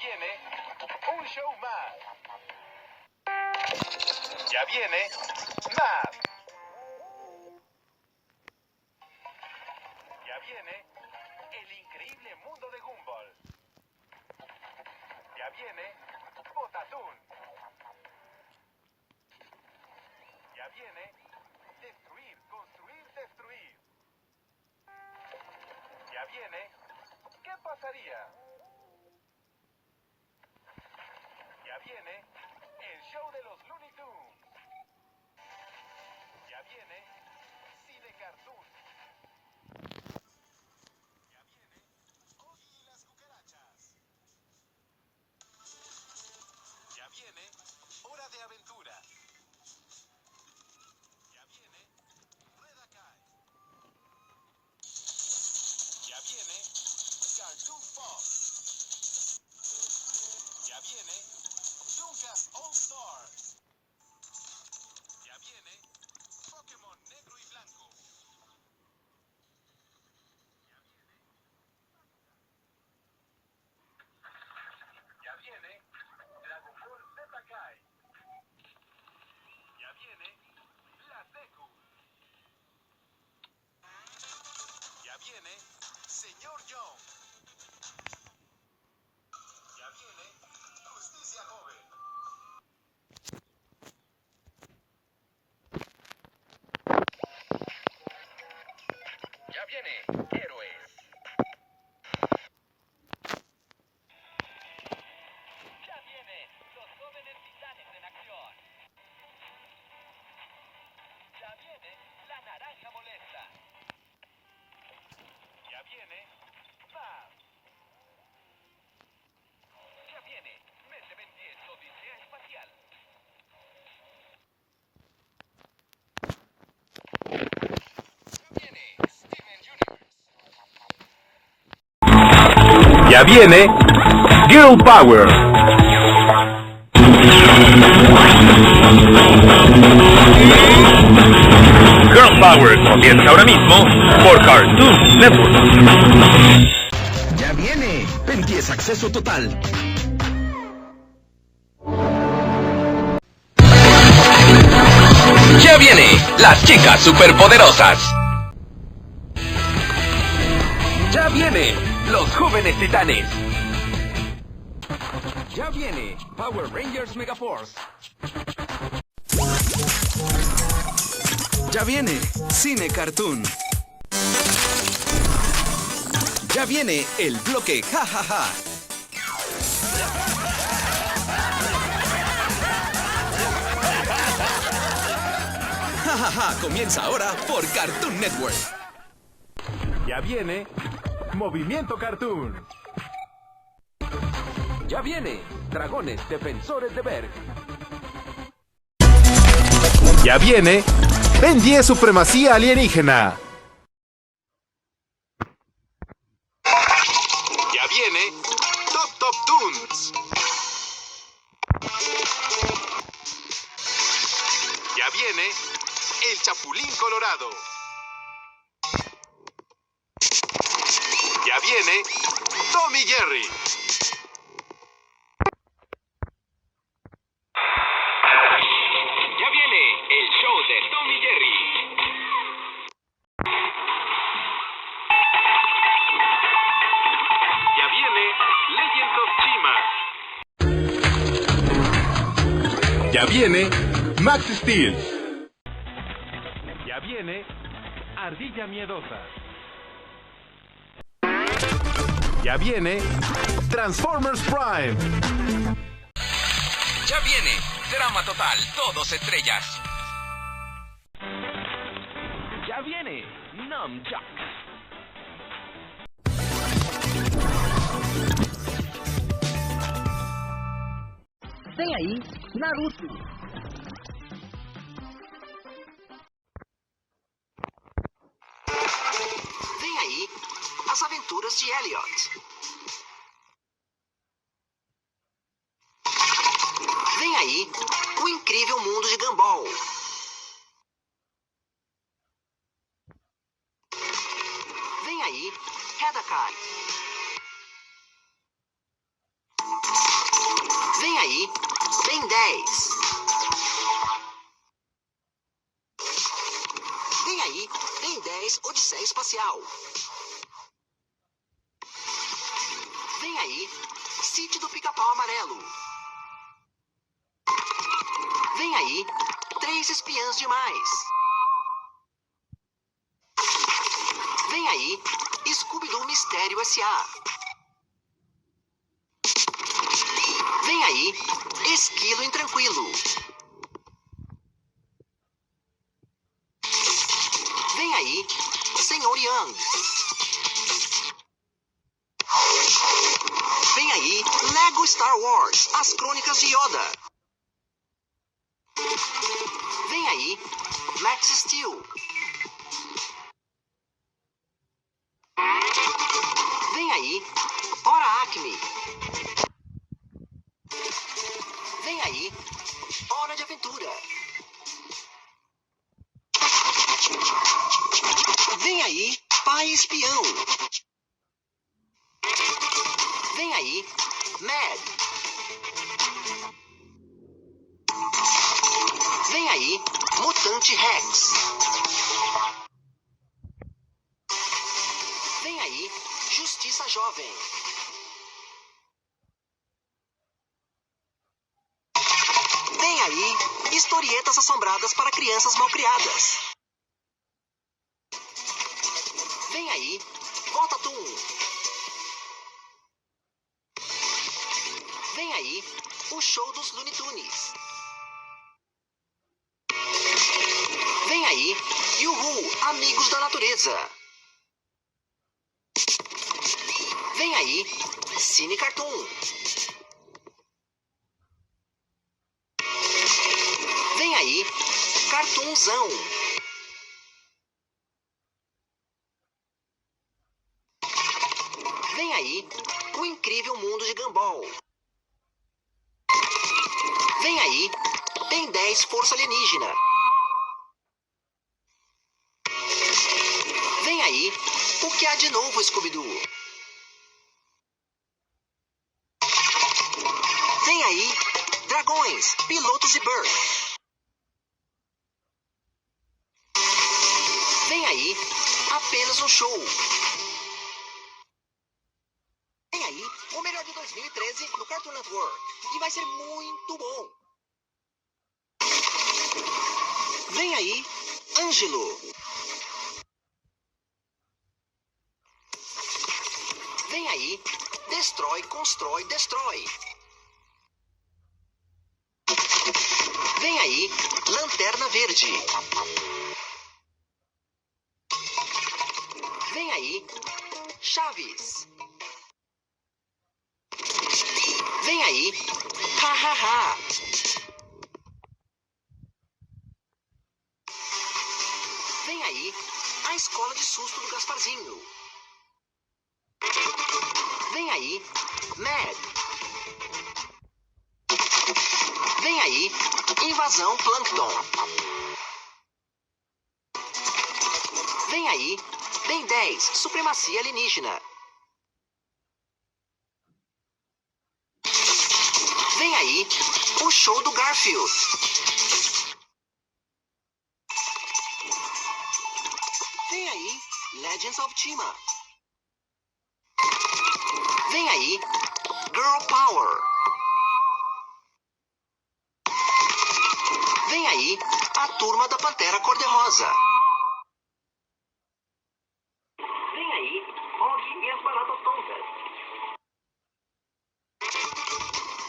viene un show más. Ya viene más. Ya viene el increíble mundo de Gumball. Ya viene Botatún. Ya viene destruir, construir, destruir. Ya viene ¿qué pasaría? Ya viene el show de los Looney Tunes. Ya viene Cine Cartoon. Ya viene Oggy y las cucarachas. Ya viene Hora de Aventura. Ya viene Rueda Cae. Ya viene Cartoon Pop. Ya viene Dunkas All Stars. Ya viene Pokémon Negro y Blanco. Ya viene Dragon Ball Z Kai. Ya viene Las Deku. Ya viene Señor Young. Ya viene Justicia Joven. Ya viene Héroes. Ya viene los jóvenes titanes en acción. Ya viene la naranja molesta. Ya viene más. Ya viene Mente 10 Odisea Espacial. Ya viene Steven Universe. Ya viene Girl Power. Girl Power comienza ahora mismo por Cartoon Network. Ya viene, Ben 10 acceso total. Ya viene las chicas superpoderosas. Ya viene los jóvenes titanes. Ya viene Power Rangers Megaforce. Ya viene, Cine Cartoon. Ya viene el bloque jajaja. Jajaja comienza ahora por Cartoon Network. Ya viene Movimiento Cartoon. Ya viene Dragones Defensores de Berg. Ya viene Ben 10 Supremacía Alienígena. Ya viene Top Top Toons. Ya viene el Chapulín Colorado. Ya viene Tom y Jerry. Ya viene el show de Tom y Jerry. Ya viene Legends of Chima. Ya viene Max Steel. Ya viene Ardilla Miedosa. Ya viene Transformers Prime. Ya viene Drama Total, todos estrellas. Ya viene Nunchuck. Vem aí, Naruto. Vem aí, as aventuras de Elliot. Vem aí, o incrível mundo de Gumball. Vem aí, Redakai. aí, Ben 10. Vem aí, Ben 10, Odisseia Espacial. Vem aí, Sítio do Pica-Pau Amarelo. Vem aí, 3 Espiãs Demais. Vem aí, Scooby-Doo Mistério S.A. Vem aí, Esquilo Intranquilo. Vem aí, Senhor Young. Vem aí, Lego Star Wars, As Crônicas de Yoda. Vem aí, Max Steel. Vem aí, Hora Acme. Vem aí, Hora de Aventura. Vem aí, Pai Espião. Vem aí, Mad. Vem aí, Mutante Rex. Vem aí, Justiça Jovem. Vem aí, Historietas Assombradas para Crianças Malcriadas. Vem aí, Votatum. Vem aí, o show dos Looney Tunes. Vem aí, Yuhu, Amigos da Natureza. Vem aí, Cine Cartoon. Vem aí, Cartoonzão. Vem aí, O Incrível Mundo de Gumball. Vem aí, Ben 10 Força Alienígena. Vem aí, o que há de novo, Scooby-Doo? Vem aí, Dragões, Pilotos e Burt. Vem aí, Apenas um Show. Vem aí, o melhor de 2013 no Cartoon Network. E vai ser muito bom. Vem aí, Ângelo. Vem aí, Destrói, Constrói, Destrói. Vem aí, Lanterna Verde. Vem aí, Chaves. Vem aí, Ha Ha Ha. Vem aí, a Escola de Susto do Gasparzinho. Vem aí, Mad. Vem aí, Invasão Plankton. Vem aí, Ben 10, Supremacia Alienígena. Vem aí, o show do Garfield. Vem aí, Legends of Tima. Vem aí, Girl Power. Vem aí, a Turma da Pantera Cor-de-Rosa. Vem aí, Og e as Baratas Tontas.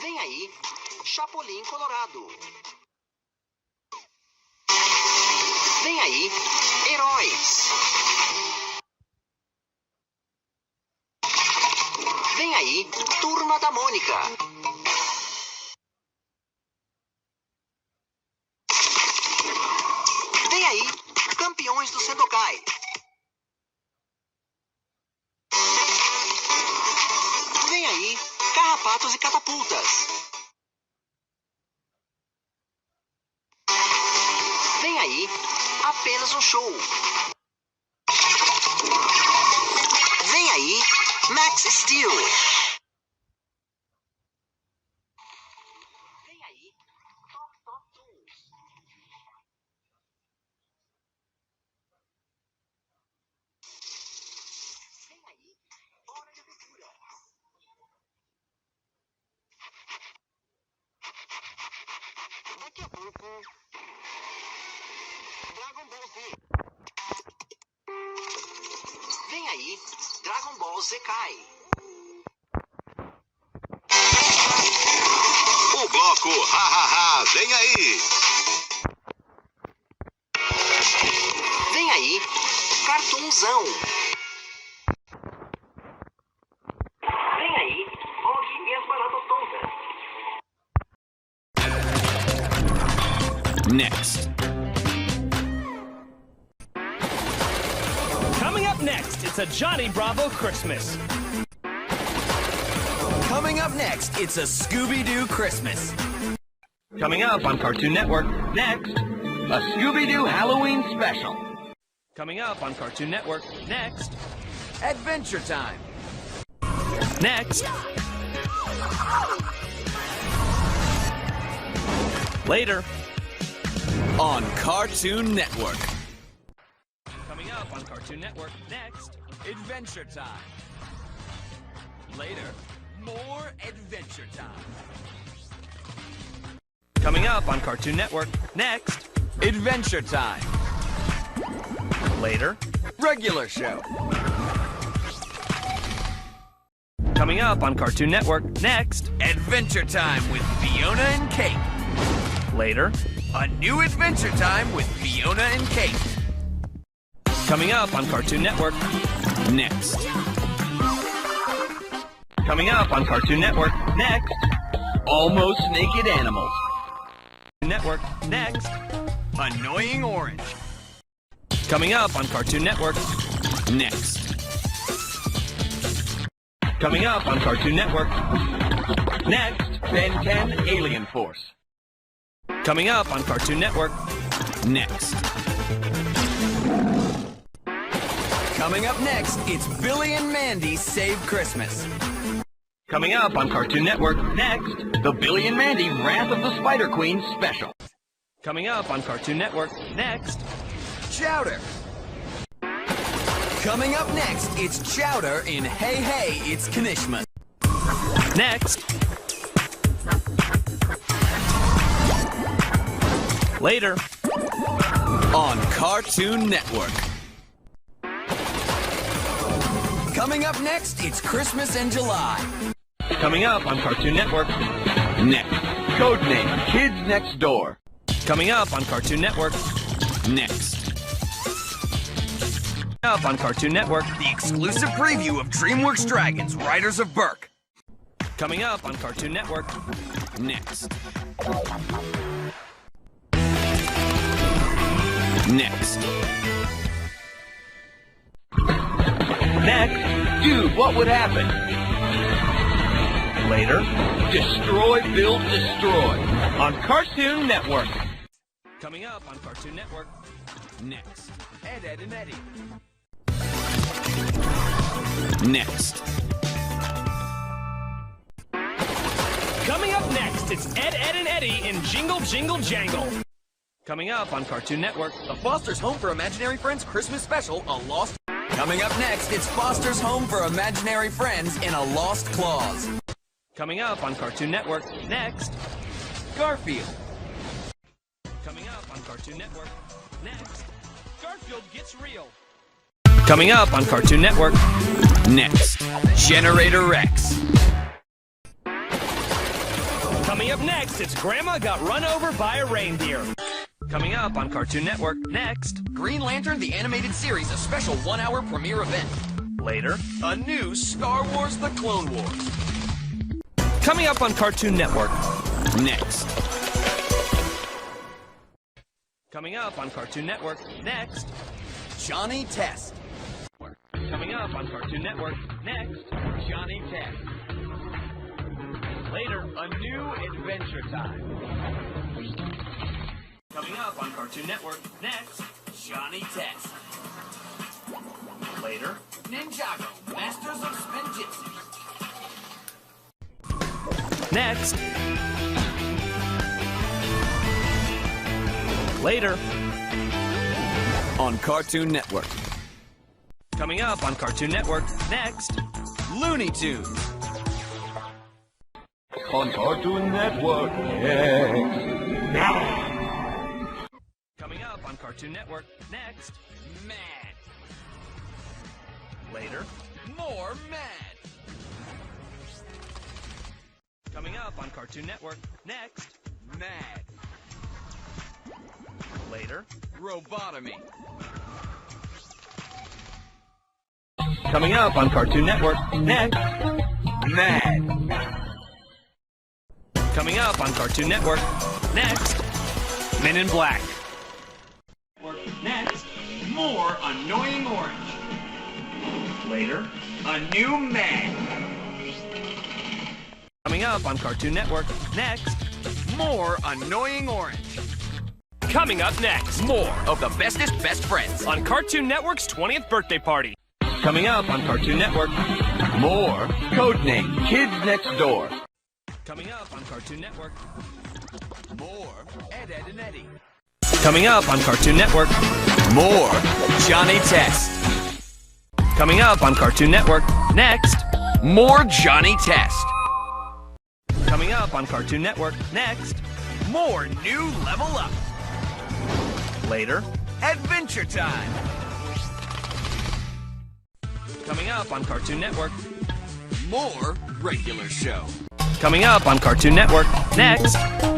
Vem aí, Chapolin Colorado. Vem aí, Heróis. Vem aí, Turma da Mônica. Vem aí, Campeões do Sendokai. Vem aí, Carrapatos e Catapultas. Vem aí, Apenas um Show. Vem aí, Max Steel. Dragon Ball Z. Vem aí, Dragon Ball Z cai. O bloco ha, vem aí. Vem aí, Cartoonzão. Vem aí, Og e as baratas tontas. Next. Coming up next, it's a Johnny Bravo Christmas. Coming up next, it's a Scooby-Doo Christmas. Coming up on Cartoon Network, next, a Scooby-Doo Halloween special. Coming up on Cartoon Network, next. Adventure Time. Next. Later. On Cartoon Network. Coming up on Cartoon Network, next. Adventure Time. Later, more Adventure Time. Coming up on Cartoon Network, next. Adventure Time. Later. Regular show. Coming up on Cartoon Network, next. Adventure Time with Fiona and Kate. Later. A new Adventure Time with Fiona and Kate. Coming up on Cartoon Network, Next. coming up on Cartoon Network, next. Almost Naked Animals. Network, next. Annoying Orange. Coming up on Cartoon Network, Next. coming up on Cartoon Network, next. Ben 10 Alien Force. Coming up on Cartoon Network, Next. Coming up next, it's Billy and Mandy Save Christmas. coming up on Cartoon Network, next. The Billy and Mandy Wrath of the Spider Queen special. Coming up on Cartoon Network, next. Chowder. Coming up next, it's Chowder in Hey Hey, It's Knishma. Next. Later. On Cartoon Network. Coming up next, it's Christmas in July. Coming up on Cartoon Network, Next. Codename Kids Next Door. coming up on Cartoon Network, Next. up on Cartoon Network, The exclusive preview of DreamWorks Dragons Riders of Berk. coming up on Cartoon Network, Next. Next. next. Dude, what would happen? Later. Destroy, build, destroy. On Cartoon Network. Coming up on Cartoon Network, Next. Ed, Ed, and Eddie. Next. coming up next, it's Ed, Ed, and Eddie in Jingle, Jingle, Jangle. Coming up on Cartoon Network, The Foster's Home for Imaginary Friends Christmas Special, A Lost... Coming up next, it's Foster's Home for Imaginary Friends in A Lost Clause. coming up on Cartoon Network, next. Garfield. Coming up on Cartoon Network, next. Garfield Gets Real. Coming up on Cartoon Network, Next. Generator Rex. coming up next, it's Grandma Got Run Over by a Reindeer. Coming up on Cartoon Network, next. Green Lantern, the Animated Series, a special 1-hour premiere event. Later. A new Star Wars The Clone Wars. Coming up on Cartoon Network, Next. coming up on Cartoon Network, next. Johnny Test. Coming up on Cartoon Network, next. Johnny Test. Later. A new Adventure Time. Coming up on Cartoon Network, next. Johnny Test. Later. Ninjago, Masters of Spinjitzu. Next. Later. On Cartoon Network. Coming up on Cartoon Network, next. Looney Tunes. On Cartoon Network, next. Cartoon Network. Next. Mad. Later. More mad. Coming up on Cartoon Network. Next. Mad. Later. Robotomy. Coming up on Cartoon Network. Next. Mad. Coming up on Cartoon Network. Next. Men in Black. Next. More Annoying Orange. Later. A new man. Coming up on Cartoon Network. Next. More Annoying Orange. Coming up next. More of the bestest best friends. On Cartoon Network's 20th birthday party. Coming up on Cartoon Network. More Codename Kids Next Door. Coming up on Cartoon Network. More Ed, Ed, and Eddie. Coming up on Cartoon Network. More Johnny Test. Coming up on Cartoon Network. Next. More Johnny Test. Coming up on Cartoon Network. Next. More New Level Up. Later. Adventure Time. Coming up on Cartoon Network. More Regular Show. Coming up on Cartoon Network. Next.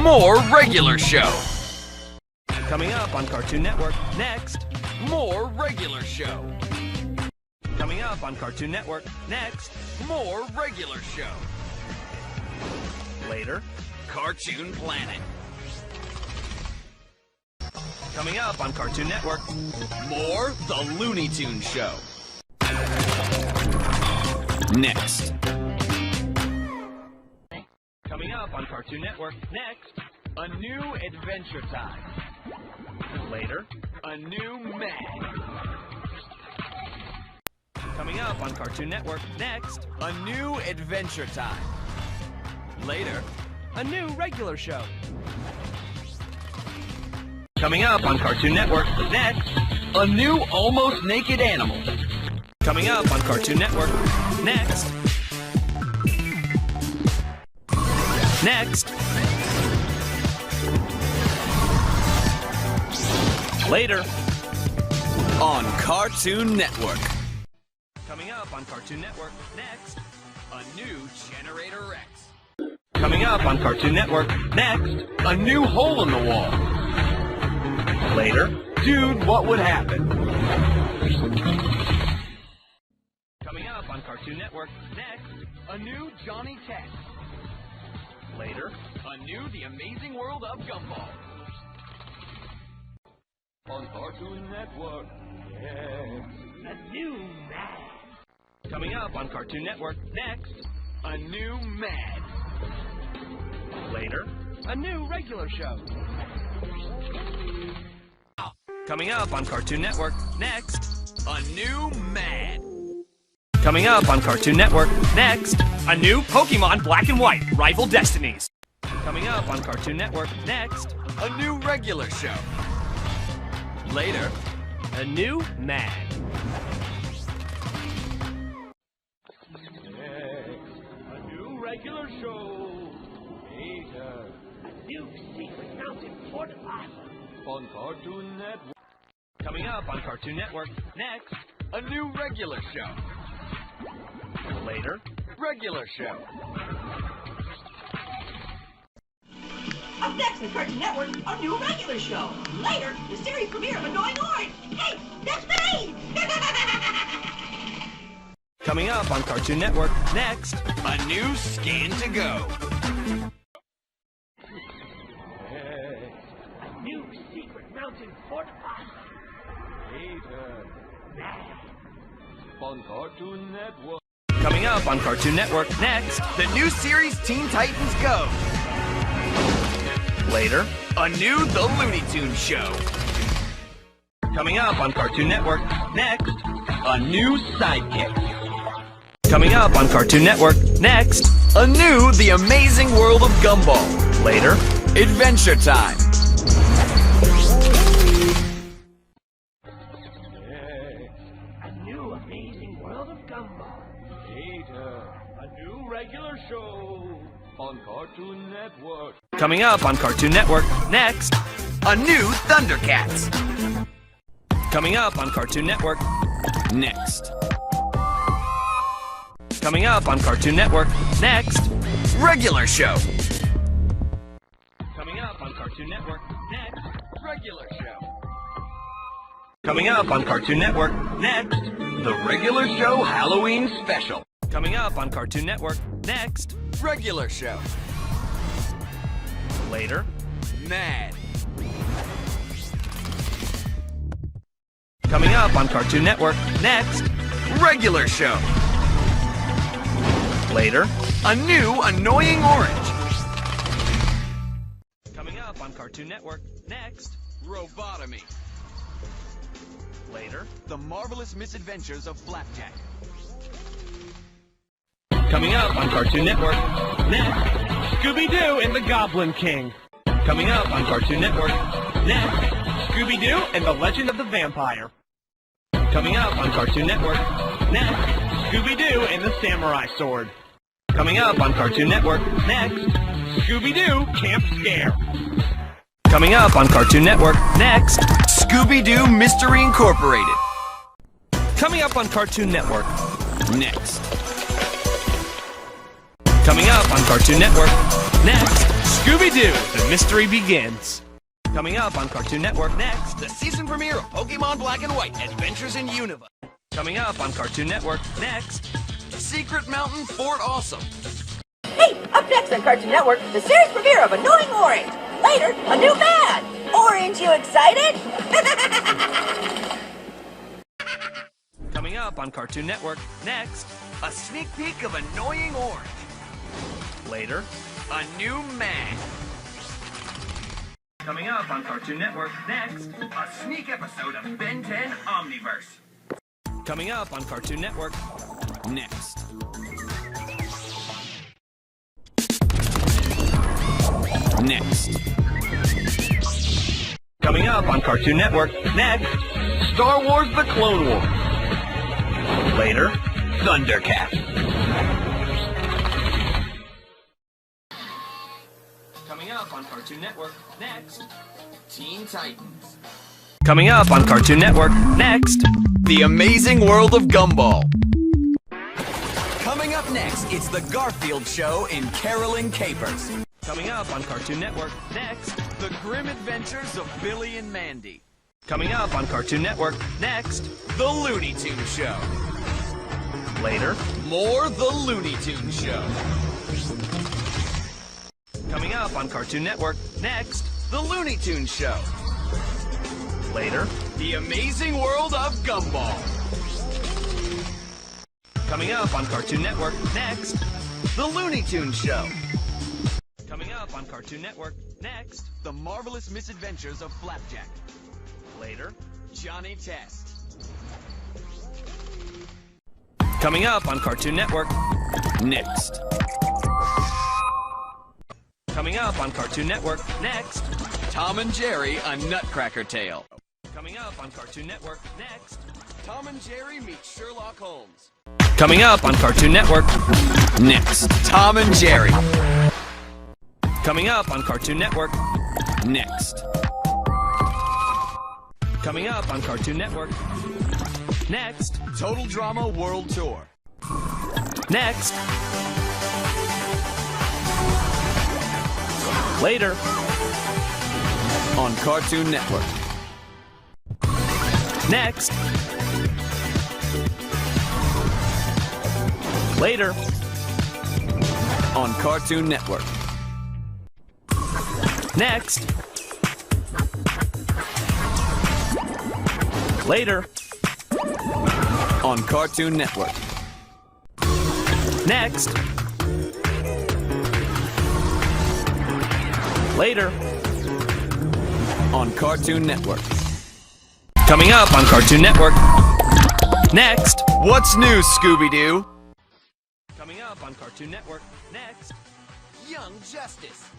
More Regular Show. Coming up on Cartoon Network. Next. More Regular Show. Coming up on Cartoon Network. Next. More Regular Show. Later. Cartoon Planet. Coming up on Cartoon Network. More The Looney Tunes Show. Next. Coming up on Cartoon Network. Next. A New Adventure Time. Later. A New Mad. Coming up on Cartoon Network. Next. A New Adventure Time. Later. A new regular show. Coming up on Cartoon Network. Next. A new Almost Naked Animal. Coming up on Cartoon Network. Next. Next. Later. On Cartoon Network. Coming up on Cartoon Network. Next. A New Generator X. Coming up on Cartoon Network. Next. A new Hole in the Wall. Later. Dude, what would happen? Coming up on Cartoon Network. Next. A New Johnny Test. Later. A New The Amazing World of Gumball. On Cartoon Network. A new Mad. Coming up on Cartoon Network. Next. A New Mad. Later. A new regular show. Coming up on Cartoon Network. Next. A New Mad. Coming up on Cartoon Network. Next. A new Pokemon Black and White Rival Destinies. Coming up on Cartoon Network. Next. A New Regular Show. Later. A new Mad. A new regular show. Later. A new secret mountain fortified. On Cartoon Network. Coming up on Cartoon Network. Next. A New Regular Show. Later. Regular Show. Up next on Cartoon Network, a new regular show. Later, the series premiere of Annoying Orange. Hey, that's me! Coming up on Cartoon Network. Next. A New Scan to Go. A new secret mountain fortified. Later. On Cartoon Network. Coming up on Cartoon Network. Next. The new series Teen Titans Go. Later. A New The Looney Tunes Show. Coming up on Cartoon Network. Next. A new Sidekick. Coming up on Cartoon Network. Next. A New The Amazing World of Gumball. Later. Adventure Time. A new amazing world of Gumball. Later. A new regular show on Cartoon Network. Coming up on Cartoon Network, next. A new Thundercats. Coming up on Cartoon Network, Next. coming up on Cartoon Network, next. Regular show. Coming up on Cartoon Network, next. Regular show. Coming up on Cartoon Network, next. The regular show Halloween special. Coming up on Cartoon Network, next. Regular show. Later. Mad. Coming up on Cartoon Network, next. Regular show. Later. A new annoying orange. Coming up on Cartoon Network, next. Robotomy. Later. The Marvelous Misadventures of Flapjack. Coming up on Cartoon Network, next. Scooby-Doo and the Goblin King. Coming up on Cartoon Network, next. Scooby-Doo and the Legend of the Vampire. Coming up on Cartoon Network, next. Scooby-Doo and the Samurai Sword. Coming up on Cartoon Network, next. Scooby-Doo Camp Scare. Coming up on Cartoon Network, next. Scooby-Doo Mystery Incorporated. Coming up on Cartoon Network, Next. coming up on Cartoon Network, next. Scooby-Doo, the mystery begins. Coming up on Cartoon Network, next. The season premiere of Pokemon Black and White Adventures in Unova. Coming up on Cartoon Network, next. Secret Mountain Fort Awesome. Hey, up next on Cartoon Network, the series premiere of Annoying Orange. Later, a new bad. Orange, you excited? Coming up on Cartoon Network, next. A sneak peek of Annoying Orange. Later. A new man. Coming up on Cartoon Network, next. A sneak episode of Ben 10 Omniverse. Coming up on Cartoon Network, Next. Next. coming up on Cartoon Network, next. Star Wars The Clone Wars. Later. Thundercats. Coming up on Cartoon Network, next. Teen Titans. Coming up on Cartoon Network, next. The Amazing World of Gumball. Coming up next, it's The Garfield Show in Caroling Capers. Coming up on Cartoon Network, next. The Grim Adventures of Billy and Mandy. Coming up on Cartoon Network, next. The Looney Tunes Show. Later. More The Looney Tunes Show. Coming up on Cartoon Network, next. The Looney Tunes Show. Later. The Amazing World of Gumball. Coming up on Cartoon Network, next. The Looney Tunes Show. Coming up on Cartoon Network, next. The Marvelous Misadventures of Flapjack. Later. Johnny Test. Coming up on Cartoon Network, Next. coming up on Cartoon Network, next. Tom and Jerry, A Nutcracker Tale. Coming up on Cartoon Network, next. Tom and Jerry meet Sherlock Holmes. Coming up on Cartoon Network, Next. Tom and Jerry. coming up on Cartoon Network, Next. coming up on Cartoon Network, next. Total Drama World Tour. Next. Later. On Cartoon Network. Next. Later. On Cartoon Network. Next. Later. On Cartoon Network. Next. Later. On Cartoon Network. Coming up on Cartoon Network. Next. What's new, Scooby-Doo? Coming up on Cartoon Network. Next. Young Justice.